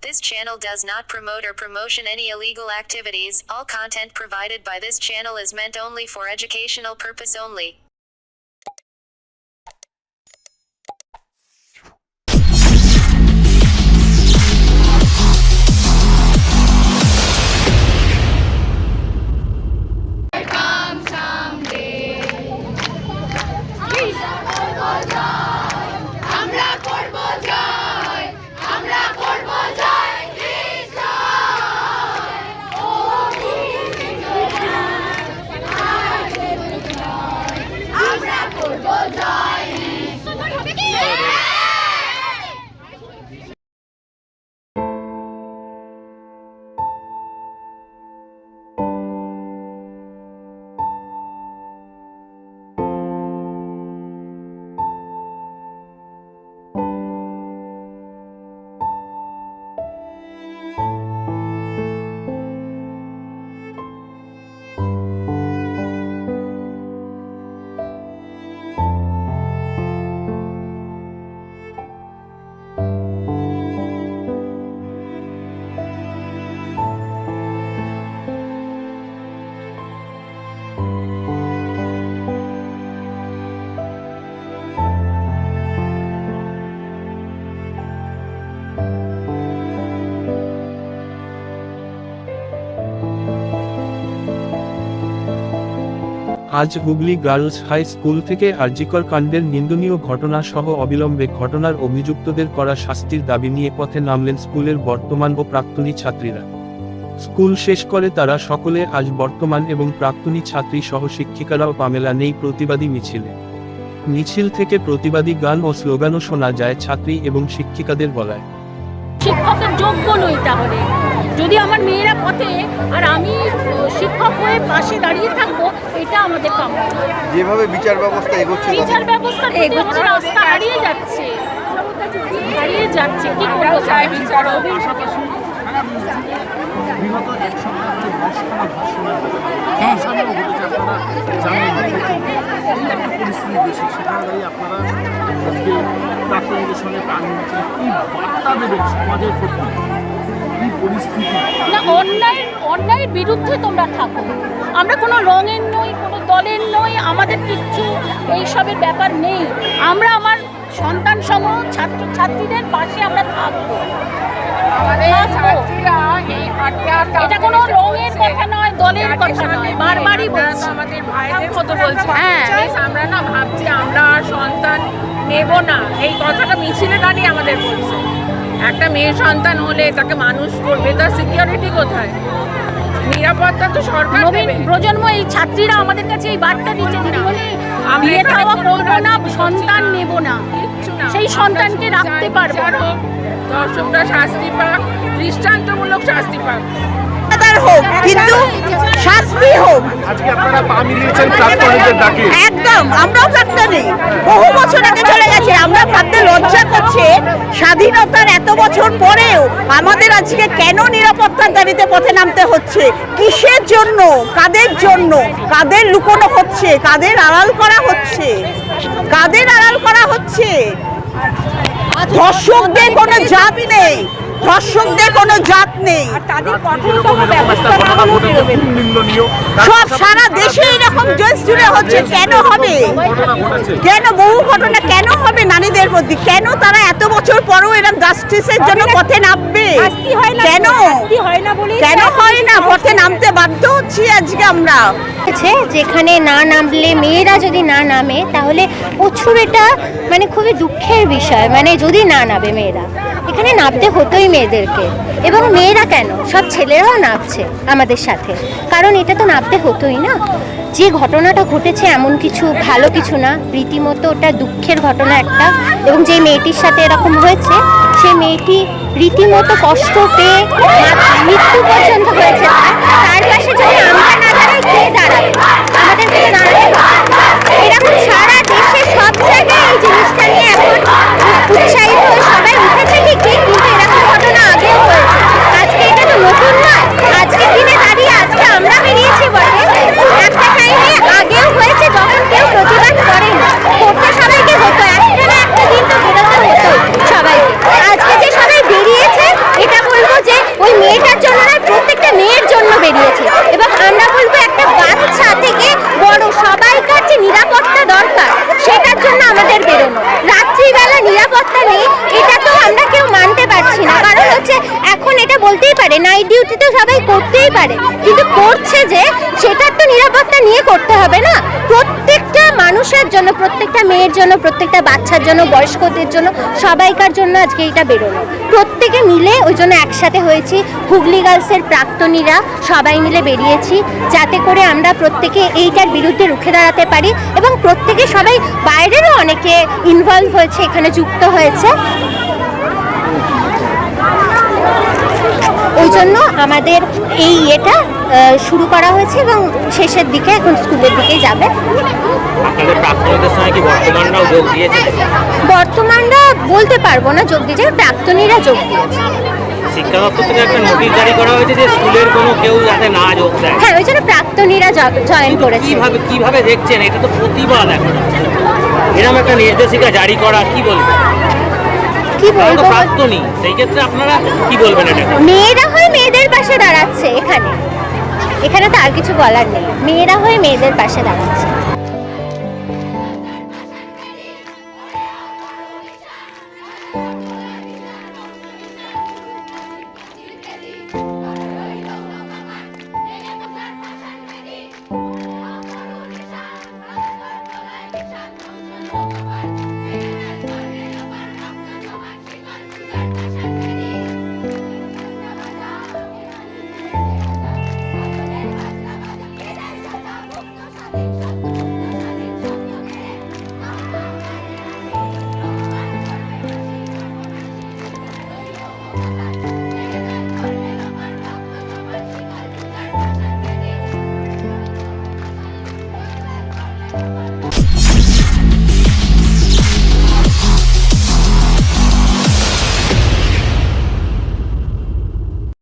This channel does not promote or promotion any illegal activities. All content provided by this channel is meant only for educational purpose only. আজ Hooghly girls high school থেকে আরজিকর কাণ্ডের নিন্দনীয় ঘটনা সহ অবিলম্বে ঘটনার অভিযুক্তদের করা শাস্তির দাবি নিয়ে পথে নামলেন স্কুলের বর্তমান ও প্রাক্তনী ছাত্রীরা। স্কুল শেষ করে তারা সকলে আজ বর্তমান এবং প্রাক্তনী ছাত্রী সহ শিক্ষিকারাও পামেলা নেই প্রতিবাদী মিছিলে। মিছিল থেকে প্রতিবাদী গান ও স্লোগানও শোনা যায় ছাত্রী এবং শিক্ষিকাদের গলায়। শিক্ষকের যোগ্য নই, তাহলে যদি আমার মেয়েরা পথে আর আমি শিক্ষক হয়ে পাশে দাঁড়িয়ে থাকবো, এটা আমাদের কাম্য। যেভাবে বিচার ব্যবস্থা এগোচ্ছে, বিচার ব্যবস্থা এগোচ্ছে, রাস্তা হারিয়ে যাচ্ছে কি করবো? বিচার অন্যায়ের বিরুদ্ধে তোমরা থাকো। আমরা কোনো রঙের নই, কোনো দলের নই, আমাদের কিচ্ছু এইসবের ব্যাপার নেই। আমরা আমার সন্তান সম ছাত্রছাত্রীদের পাশে আমরা থাকবো। এটা কোনো রঙের কথা নয়, দলের কথা নয়, বারবারই বলছি। আমাদের ভাইদের মতো বলছি, আমরা না ভাবছি আমরা সন্তান নেব না, এই কথাটা মিছিলে দাঁড়িয়ে আমাদের বলছে। একটা মেয়ে সন্তান হলে তাকে মানুষ করবে, তার সিকিউরিটি কোথায়? নিরাপত্তা তো সরকার দেবে। প্রজন্ম এই ছাত্রীরা আমাদের কাছে এই বার্তা দিচ্ছে, দিদিমণি বিয়ে দেওয়া করবো না, সন্তান নেব না, সেই সন্তানকে রাখতে পারবো না। দর্শকরা শাস্তি পাক, দৃষ্টান্তমূলক শাস্তি পাক, হোক, কিন্তু শাস্তি হোক। আজকে আপনারা পা মিলিয়েছেন প্রাক্তনীদের ডাকে। একদম, আমরাও প্রাক্তনী, বহু বছর আগে চলে গেছে। আমরা ভাবতে লজ্জা করছে, স্বাধীনতার এত বছর পরেও আমাদের আজকে কেন নিরাপত্তার দাবিতে পথে নামতে হচ্ছে? কিসের জন্য? কাদের জন্য? কাদের লুকোনো হচ্ছে? কাদের আড়াল করা হচ্ছে? কাদের আড়াল করা হচ্ছে? ধর্ষকদের কোনো জাত নেই, ধর্ষকদের কোনো জাত নেই। সব সারা দেশে এরকম দেশ জুড়ে হচ্ছে, কেন হবে? কেন বহু ঘটনা কেন হবে নারীদের মধ্যে? কেন তারা এত বছর পরেও এরকম জাস্টিসের জন্য পথে নামবে? কেন কেন হয় না? পথে নামতে বাধ্য হচ্ছি আজকে আমরা। যেখানে না নামলে, মেয়েরা যদি না নামে, তাহলে প্রচুর এটা মানে খুবই দুঃখের বিষয়। মানে যদি না নামে মেয়েরা, এখানে নামতে হতোই মেয়েদেরকে। এবং মেয়েরা কেন, সব ছেলেরাও নামছে আমাদের সাথে, কারণ এটা তো নামতে হতোই না। যে ঘটনাটা ঘটেছে এমন কিছু ভালো কিছু না, রীতিমতো ওটা দুঃখের ঘটনা একটা। এবং যে মেয়েটির সাথে এরকম হয়েছে, সে মেয়েটি রীতিমতো কষ্ট পেয়ে মৃত্যু পর্যন্ত হয়েছে। তার পাশে যদি আমরা না দাঁড়াই, কে দাঁড়াবে? আমাদের কিন্তু দাঁড়াতে হবে। এরকম সারা দেশে সব জায়গায় এই জিনিসটা নিয়ে এখন উৎসাহিত হয়ে সবাই উঠেছে ঠিকই, কিন্তু এরকম ঘটনা আগেও হয়েছে। আজকে এটা তো নতুন নয়। আজকের দিনে দাঁড়িয়ে আজকে আমরা বেরিয়েছি বটে, একটা টাইমে আগেও হয়েছে যখন কেউ প্রতিবাদ করেনি, করতে সবাইকে হতো, একটা না একটা দিন তো বেরোতে হতো সবাইকে। আজকে যে সবাই বেরিয়েছে, এটা নিরাপত্তা দরকার, সেটার জন্য আমাদের বেরোনো। রাত্রিবেলা নিরাপত্তা নেই, এটা তো আমরা কেউ মানতে পারছি না। কারণ হচ্ছে এখন এটা বলতেই পারে নাইট ডিউটি তো সবাই করতেই পারে, কিন্তু করছে যে সেটার তো নিরাপত্তা নিয়ে করতে হবে না। প্রত্যেকটা মানুষের জন্য, প্রত্যেকটা মেয়ের জন্য, প্রত্যেকটা বাচ্চার জন্য, বয়স্কদের জন্য, সবাইকার জন্য আজকে এটা বেরোনো। প্রত্যেকে মিলে ওই জন্য একসাথে হয়েছি, হুগলি গার্লসের প্রাক্তনীরা সবাই মিলে বেরিয়েছি, যাতে করে আমরা প্রত্যেকে এইটার বিরুদ্ধে রুখে দাঁড়াতে পারি। এবং প্রত্যেকে সবাই বাইরেরও অনেকে ইনভলভ হয়েছে, এখানে যুক্ত হয়েছে। ওই জন্য আমাদের এই ইয়েটা শুরু করা হয়েছে এবং শেষের দিকে এখন স্কুলের দিকেই যাবে। আপনাদের প্রাক্তনীদের সঙ্গে কি বর্তমানরাও যোগ দিয়েছে? বর্তমানরা বলতে পারবো না যোগ দিয়েছে, প্রাক্তনীরা যোগ দিয়েছে। শিক্ষা দপ্তর থেকে একটা নোটিশ জারি করা হয়েছে যে স্কুলের কোনো কেউ যাতে না যোগ দেয়। হ্যাঁ, ওই জন্য প্রাক্তনীরা জয়েন করেছে। কিভাবে দেখছেন? এটা তো প্রতিবাদ, এখন এরকম একটা নির্দেশিকা জারি করা, কি বলবেন? কি বলবো, প্রাক্তনী, সেই ক্ষেত্রে আপনারা কি বলবেন? এটা মেয়েরা হয়ে মেয়েদের পাশে দাঁড়াচ্ছে, এখানে তো আর কিছু বলার নেই। মেয়েরা হয়ে মেয়েদের পাশে দাঁড়াচ্ছে।